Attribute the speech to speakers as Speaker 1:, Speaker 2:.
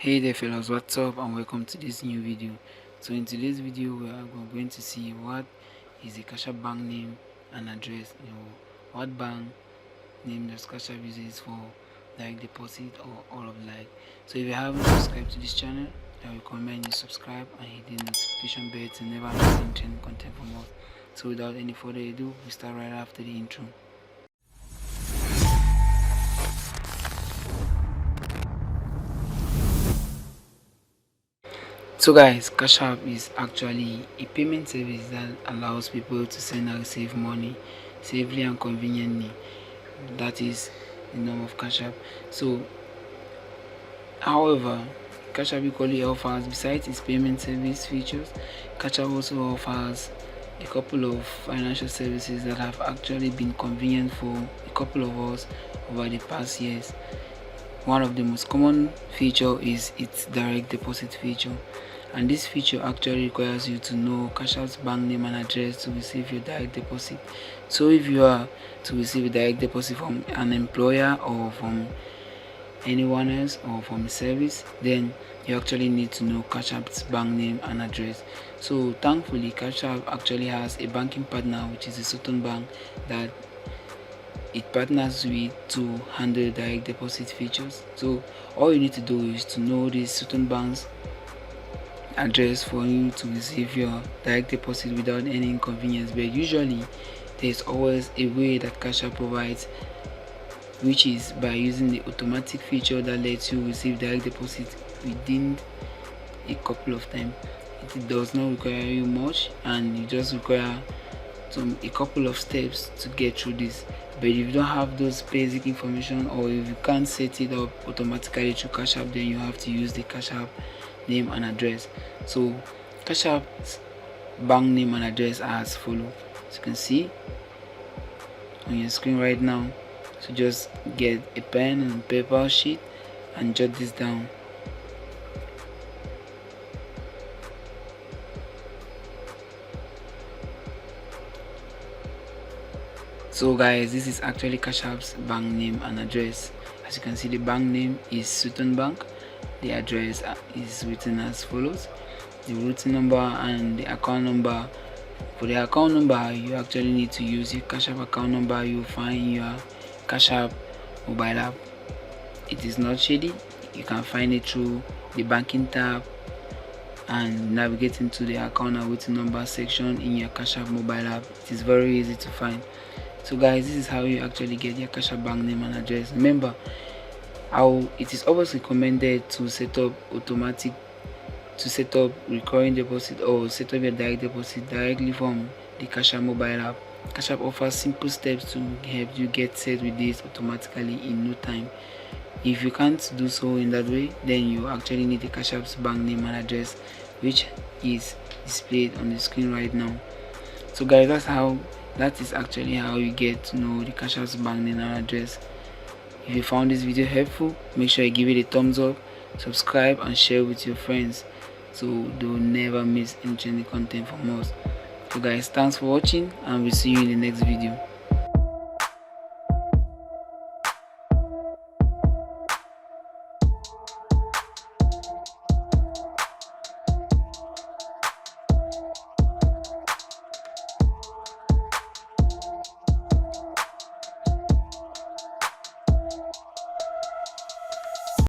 Speaker 1: Hey there fellas, what's up and welcome to this new video. So in today's video we are going to see what is a Cash App bank name and address. What bank name does Cash App uses for direct deposit or all of like. So if you haven't subscribed to this channel, I recommend you subscribe and hit the notification bell to never miss any trending content from us. So without any further ado, we start right after the intro. So guys, Cash App is actually a payment service that allows people to send and receive money safely and conveniently. That is the name of Cash App. So however, Cash App equally offers, besides its payment service features, Cash App also offers a couple of financial services that have actually been convenient for a couple of us over the past years. One of the most common feature is its direct deposit feature, and this feature actually requires you to know Cash App's bank name and address to receive your direct deposit. So if you are to receive a direct deposit from an employer or from anyone else or from a service, then you actually need to know Cash App's bank name and address. So thankfully, Cash App actually has a banking partner, which is a certain bank that it partners with to handle direct deposit features. So all you need to do is to know this certain bank's address for you to receive your direct deposit without any inconvenience. But usually there's always a way that Cash App provides, which is by using the automatic feature that lets you receive direct deposit within a couple of times. It does not require you much, and you just require a couple of steps to get through this. But if you don't have those basic information, or if you can't set it up automatically through Cash App, then you have to use the Cash App name and address. So Cash App's bank name and address are as follow, as you can see on your screen right now. So just get a pen and paper sheet and jot this down. So guys, this is actually Cash App's bank name and address. As you can see, the bank name is Sutton Bank. The address is written as follows. The routing number and the account number. For the account number, you actually need to use your Cash App account number you find your Cash App mobile app. It is not shady. You can find it through the banking tab and navigate into the account and routing number section in your Cash App mobile app. It is very easy to find. So guys, this is how you actually get your Cash App bank name and address. Remember, it is always recommended to set up recurring deposit or set up your direct deposit directly from the Cash App mobile app. Cash App offers simple steps to help you get set with this automatically in no time. If you can't do so in that way, then you actually need the Cash App's bank name and address, which is displayed on the screen right now. So guys, that is actually how you get to know the Cash App's bank name and address. If you found this video helpful, make sure you give it a thumbs up, subscribe and share with your friends so they'll never miss any trending content from us. So guys, thanks for watching and we'll see you in the next video.